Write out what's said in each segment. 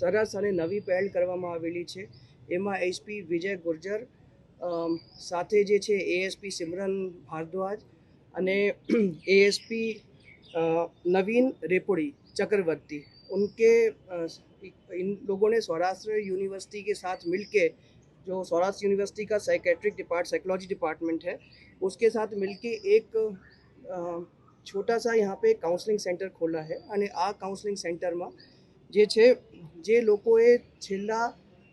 સરસ અને નવી પહેલ કરવામાં આવેલી છે। એમાં એસપી વિજય ગુર્જર સાથે જે છે એએસપી સિમરન ભારદ્વાજ અને एएसपी नवीन रेपुड़ी चक्रवर्ती उनके इन लोगों ने सौराष्ट्र यूनिवर्सिटी के साथ मिलके जो सौराष्ट्र यूनिवर्सिटी का साइकोलॉजी डिपार्टमेंट है उसके साथ मिलके एक छोटा सा यहाँ पे काउंसलिंग सेंटर खोला है। અને આ કાઉન્સલિંગ સેન્ટરમાં જે લોકોએ છેલ્લા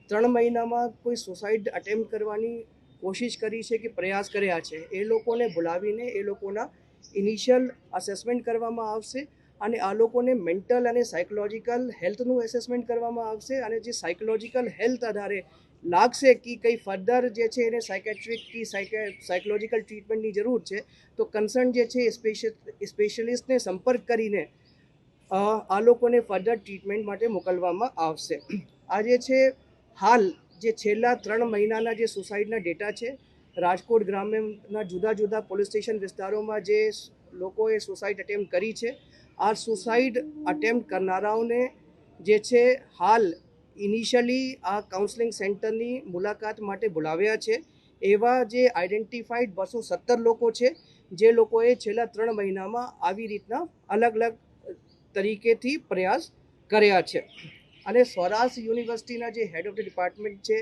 3 મહિનામાં કોઈ સુસાઇડ અટેમ્પ્ટ કરવાની કોશિશ કરી છે કે પ્રયાસ કર્યા છે એ લોકોને બોલાવીને એ લોકોના ઇનિશિયલ અસેસમેન્ટ કરવામાં આવશે અને આ લોકોને મેન્ટલ અને સાયકોલોજીકલ હેલ્થનું એસેસમેન્ટ કરવામાં આવશે અને જે સાયકોલોજીકલ હેલ્થ આધારે લાગશે કે કંઈ ફર્ધર જે છે એને સાયકેટ્રિક કે સાયકોલોજીકલ ટ્રીટમેન્ટની જરૂર છે તો કન્સર્ન જે છે સ્પેશિયલિસ્ટને સંપર્ક કરીને આ લોકોને ફર્ધર ટ્રીટમેન્ટ માટે મોકલવામાં આવશે। આ જે છે હાલ જે છેલ્લા 3 મહિનાના જે સુસાઇડના ડેટા છે રાજકોટ ગ્રામ્યના જુદા જુદા પોલીસ સ્ટેશન વિસ્તારોમાં જે લોકોએ સુસાઇડ અટેમ્પ્ટ કરી છે આ સુસાઇડ અટેમ્પ્ટ કરનારાઓને જે છે હાલ ઇનિશિયલી આ કાઉન્સલિંગ સેન્ટરની મુલાકાત માટે બોલાવ્યા છે। એવા જે આઈડેન્ટિફાઈડ 217 લોકો છે જે લોકોએ છેલ્લા 3 મહિનામાં આવી રીતના અલગ અલગ તરીકેથી પ્રયાસ કર્યા છે। અને સૌરાષ્ટ્ર યુનિવર્સિટીના જે હેડ ઓફ ધ ડિપાર્ટમેન્ટ છે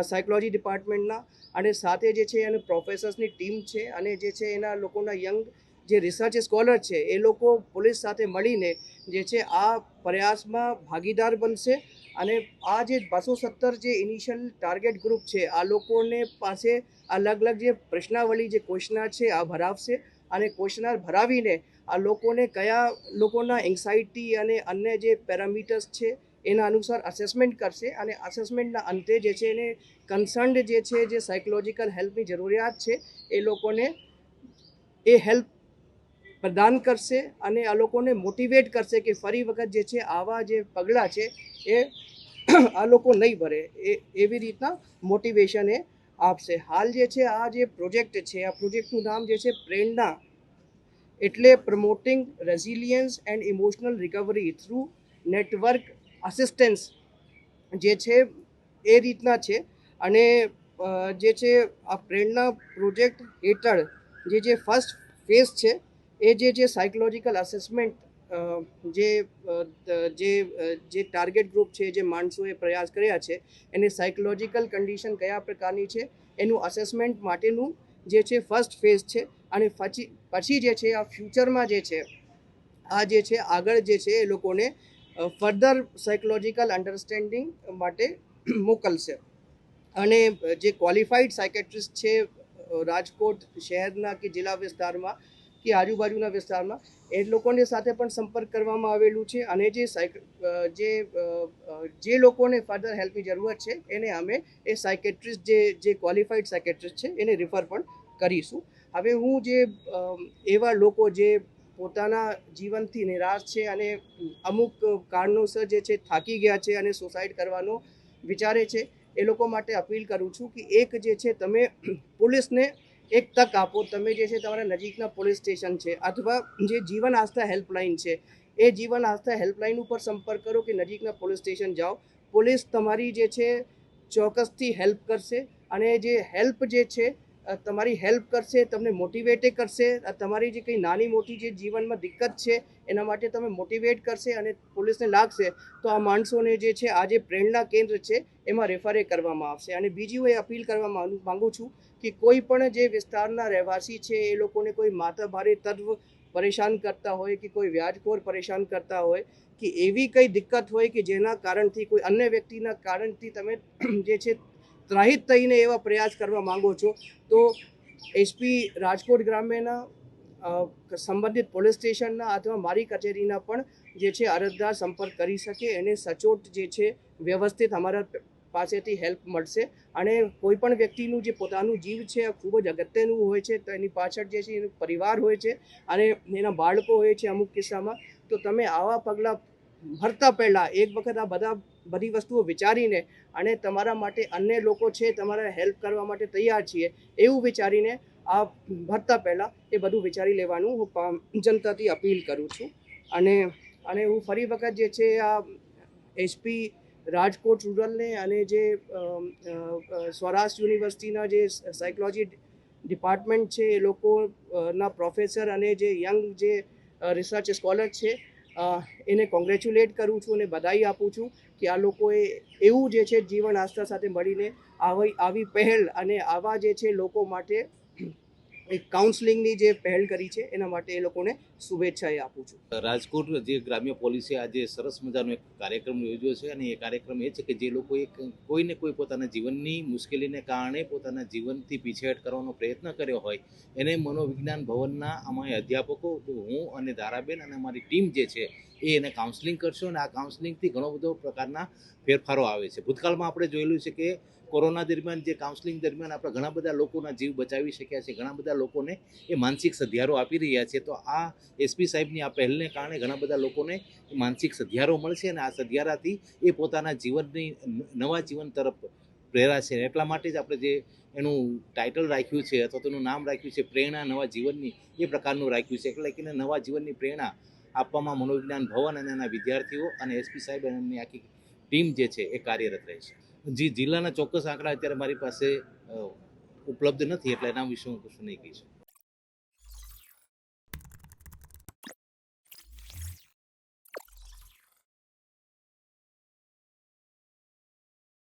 સાયકોલોજી ડિપાર્ટમેન્ટના અને સાથે જે છે એના પ્રોફેસર્સની ટીમ છે અને જે છે એના લોકોના યંગ જે રિસર્ચ સ્કોલર છે એ લોકો પોલીસ સાથે મળીને જે છે આ પ્રયાસમાં ભાગીદાર બનશે અને આ જે 217 જે ઇનિશિયલ ટાર્ગેટ ગ્રુપ છે આ લોકોને પાસે અલગ અલગ જે પ્રશ્નાવલી જે ક્વેશ્ચનર છે આ ભરાવશે અને ક્વેશ્ચનર ભરાવીને આ લોકોને કયા લોકોના એન્ઝાઇટી અને અન્ય જે પેરામીટર્સ છે એના અનુસાર અસેસમેન્ટ કરશે અને અસેસમેન્ટના અંતે જે છે એને કન્સર્ન્ડ જે છે જે સાયકોલોજીકલ હેલ્પની જરૂરિયાત છે એ લોકોને એ હેલ્પ પ્રદાન કરશે અને આ લોકોને મોટિવેટ કરશે કે ફરી વખત જે છે આવા જે પગલાં છે એ આ લોકો નહીં ભરે એવી રીતના મોટિવેશન એ આપશે। હાલ જે છે આ જે પ્રોજેક્ટ છે આ પ્રોજેક્ટનું નામ જે છે પ્રેરણા એટલે promoting resilience and emotional recovery through network assistance જે છે એ રીતના છે અને જે છે આ પ્રેરણા પ્રોજેક્ટ હેઠળ જે ફર્સ્ટ ફેઝ છે એ જે સાયકોલોજીકલ અસેસમેન્ટ જે ટાર્ગેટ ગ્રુપ છે જે માણસોએ પ્રયાસ કર્યા છે એને સાયકોલોજીકલ કન્ડિશન કયા પ્રકારની છે એનું અસેસમેન્ટ માટેનું જે છે ફર્સ્ટ ફેઝ છે અને પછી જે છે આ ફ્યુચરમાં જે છે આ જે છે આગળ જે છે એ લોકોને ફર્ધર સાયકોલોજીકલ અન્ડરસ્ટેન્ડિંગ માટે મોકલશે અને જે ક્વોલિફાઈડ સાયકેટ્રિસ્ટ છે રાજકોટ શહેરના કે જિલ્લા વિસ્તારમાં કે આજુબાજુના વિસ્તારમાં એ લોકોને સાથે પણ સંપર્ક કરવામાં આવેલું છે અને જે લોકોને ફર્ધર હેલ્પની જરૂરત છે એને અમે એ સાયકેટ્રિસ્ટ જે ક્વોલિફાઈડ સાયકેટ્રિસ્ટ છે એને રિફર પણ કરીશું। હવે હું જે એવા લોકો જે પોતાના જીવનથી નિરાશ છે અને અમુક કારણોસર જે છે થાકી ગયા છે અને સુસાઇડ કરવાનો વિચારે છે એ લોકો માટે અપીલ કરું છું કે એક જે છે તમે પોલીસને એક તક આપો। તમે જે છે તમારા નજીકના પોલીસ સ્ટેશન છે અથવા જે જીવન આસ્થા હેલ્પલાઇન છે એ જીવન આસ્થા હેલ્પલાઇન ઉપર સંપર્ક કરો કે નજીકના પોલીસ સ્ટેશન જાઓ। પોલીસ તમારી જે છે ચોક્કસથી હેલ્પ કરશે અને જે હેલ્પ જે છે તમારી હેલ્પ કરશે તમને મોટિવેટે કરશે તમારી જે કંઈ નાની મોટી જે જીવનમાં દિક્કત છે એના માટે તમે મોટિવેટ કરશે અને પોલીસને લાગશે તો આ માણસોને જે છે આ જે પ્રેરણા કેન્દ્ર છે એમાં રેફરે કરવામાં આવશે। અને બીજી હું એ અપીલ કરવા માગું છું કે કોઈ પણ જે વિસ્તારના રહેવાસી છે એ લોકોને કોઈ માથાભારે તત્વ પરેશાન કરતા હોય કે કોઈ વ્યાજખોર પરેશાન કરતા હોય કે એવી કંઈ દિક્કત હોય કે જેના કારણથી કોઈ અન્ય વ્યક્તિના કારણથી તમે જે છે ત્રાહિત થઈને એવા પ્રયાસ કરવા માંગો છો તો એસપી રાજકોટ ગ્રામ્યના સંબંધિત પોલીસ સ્ટેશનના અથવા મારી કચેરીના પણ જે છે અરજદાર સંપર્ક કરી શકે એને સચોટ જે છે વ્યવસ્થિત અમારા પાસેથી હેલ્પ મળશે। અને કોઈ પણ વ્યક્તિનું જે પોતાનું જીવ છે ખૂબ જ અગત્યનું હોય છે તો એની પાછળ જે છે એનું પરિવાર હોય છે અને એના બાળકો હોય છે અમુક કિસ્સામાં તો તમે આવા પગલાં ભરતા પહેલાં એક વખત આ બધી વસ્તુઓ વિચારીને અને તમારા માટે અન્ય લોકો છે તમારા હેલ્પ કરવા માટે તૈયાર છીએ એવું વિચારીને આ ભરતા પહેલાં એ બધું વિચારી લેવાનું હું જનતાથી અપીલ કરું છું। અને હું ફરી વખત જે છે આ એસપી રાજકોટ રૂરલને અને જે સ્વરાષ્ટ્ર યુનિવર્સિટીના જે સાયકોલોજી ડિપાર્ટમેન્ટ છે એ લોકોના પ્રોફેસર અને જે યંગ જે રિસર્ચ સ્કોલર છે એને કોંગ્રેચ્યુલેટ કરું છું અને બધાઈ આપું છું કે આ લોકોએ એવું જે છે જીવન આસ્થા સાથે મળીને આવી પહેલ અને આવા જે છે લોકો માટે એક કાઉન્સલિંગની જે પહેલ કરી છે એના માટે એ લોકોને શુભેચ્છાએ આપું છું. રાજકોટ જે ગ્રામ્ય પોલીસે આજે સરસ મજાનો એક કાર્યક્રમ યોજ્યો છે અને એ કાર્યક્રમ એ છે કે જે લોકોએ કોઈને કોઈ પોતાના જીવનની મુશ્કેલીને કારણે પોતાના જીવનથી પીછેહટ કરવાનો પ્રયત્ન કર્યો હોય એને મનોવિજ્ઞાન ભવનના અમારા અધ્યાપકો હું અને ધારાબેન અને અમારી ટીમ જે છે એને કાઉન્સલિંગ કરશો અને આ કાઉન્સલિંગથી ઘણો બધો પ્રકારના ફેરફારો આવે છે. ભૂતકાળમાં આપણે જોયેલું છે કે કોરોના દરમિયાન જે કાઉન્સલિંગ દરમિયાન આપણે ઘણા બધા લોકોના જીવ બચાવી શક્યા છે, ઘણા બધા લોકોને એ માનસિક સધિયારો આપી રહ્યા છે. તો આ એસપી સાહેબની આ પહેલને કારણે ઘણા બધા લોકોને માનસિક સધિયારો મળશે અને આ સધિયારાથી એ પોતાના જીવનની નવા જીવન તરફ પ્રેરાશે. એટલા માટે જ આપણે જે એનું ટાઇટલ રાખ્યું છે અથવા તો એનું નામ રાખ્યું છે પ્રેરણા નવા જીવનની, એ પ્રકારનું રાખ્યું છે. એટલે કે નવા જીવનની પ્રેરણા આપવામાં મનોવિજ્ઞાન ભવન અને એના વિદ્યાર્થીઓ અને એસપી સાહેબ અને એમની આખી ટીમ જે છે એ કાર્યરત રહેશે. જિલ્લાના ચોક્કસ આંકડા અત્યારે મારી પાસે ઉપલબ્ધ નથી એટલે એના વિશે હું કશું નહીં કહી શકું.